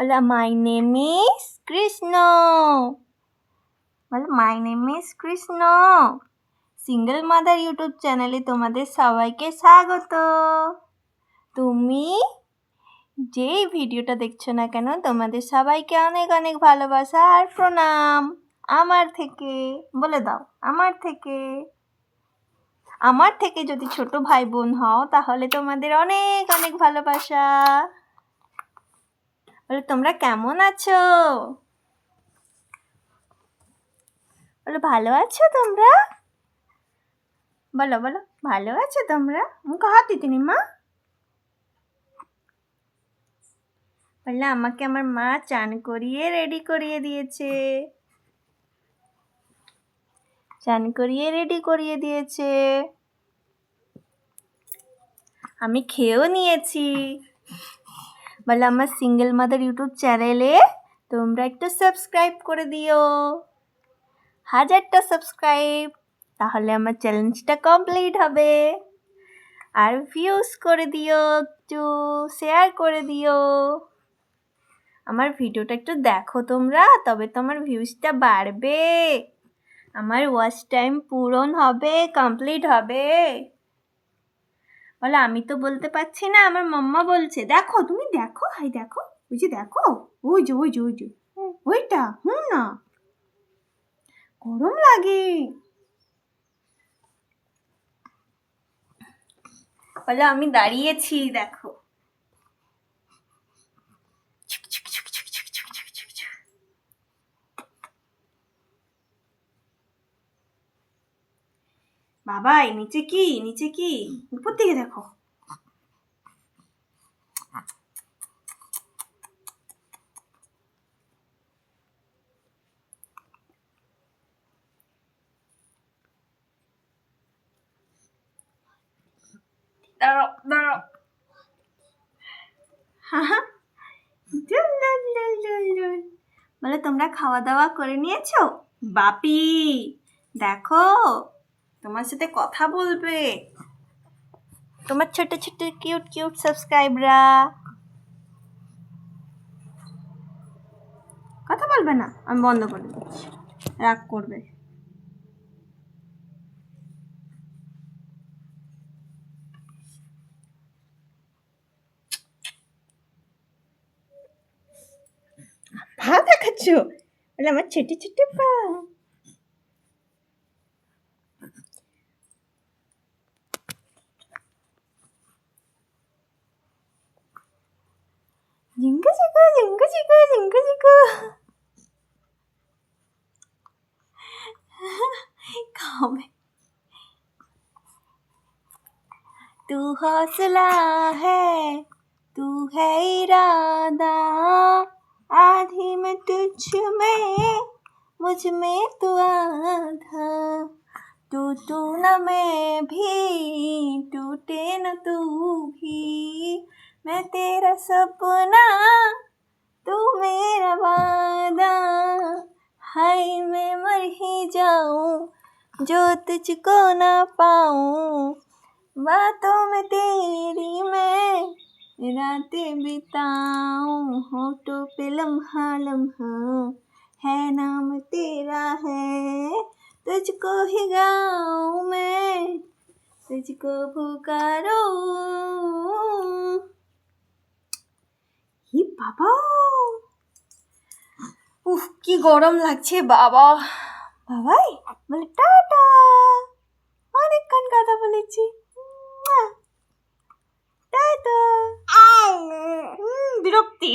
বলো my name is Krishna. বলো my name is Krishna. Single mother YouTube চ্যানেলে তোমাদের সবাইকে স্বাগত। তুমি যেই ভিডিওটা দেখছো না কেন তোমাদের সবাইকে অনেক অনেক ভালোবাসা আর প্রণাম আমার থেকে। বলে দাও আমার থেকে যদি ছোট ভাই বোন হও তাহলে তোমাদের অনেক অনেক ভালোবাসা। বলে তোমরা কেমন আছো? বলো ভালো আছো তোমরা? বলো ভালো আছো তোমরা? মুখ হাত দিতে নি মা। বললে আমাকে আমার মা চান করিয়ে রেডি করিয়ে দিয়েছে। আমি খেয়েও নিয়েছি। বলে আমার সিঙ্গেল মাদার ইউটিউব চ্যানেলে তোমরা একটু সাবস্ক্রাইব করে দিও। 1000টা সাবস্ক্রাইব, তাহলে আমার চ্যালেঞ্জটা কমপ্লিট হবে। আর ভিউজ করে দিও, একটু শেয়ার করে দিও। আমার ভিডিওটা একটু দেখো তোমরা, তবে তো আমার ভিউজটা বাড়বে, আমার ওয়াচ টাইম পূরণ হবে, কমপ্লিট হবে। বলে আমি তো বলতে পারছি না, আমার মাম্মা বলছে। দেখো তুমি দেখো, হাই দেখো, ওই যে দেখো, ওই যে ওইটা না, গরম লাগে। বলে আমি দাঁড়িয়েছি দেখো। বাবা নিচে কি উপর দিকে দেখো। দাঁড়াও বলে তোমরা খাওয়া দাওয়া করে নিয়েছো? বাপি দেখো, তোমার সাথে কথা বলবে তোমার ছোট ছোট কিউট সাবস্ক্রাইবরা। কথা বলবে না, আমি বন্ধ করে দিচ্ছি, রাগ করবে। পা দেখাচ্ছ? বলে আমার ছোট ছোট পা। জিঙ্গু জিঙ্গু খাবে। तू हौसला है, तू है इरादा, आधी में तुझ में, मुझ में तू आधा, तू न मैं भी, टूटे न तू भी, मैं तेरा सपना, तू मेरा वादा, हाय मैं मर ही जाऊं जो तुझको ना पाऊं, बातों में तेरी मैं रातें बिताऊं, होठों पे लम्हा लम्हा है नाम तेरा है, तुझको ही गाऊं मैं, तुझको पुकारूं। হি বাবা, উফ কি গরম লাগছে বাবা। বাবাই বলে টাটা, অনেকক্ষণ কথা বলেছি। টাটা। বিরক্তি।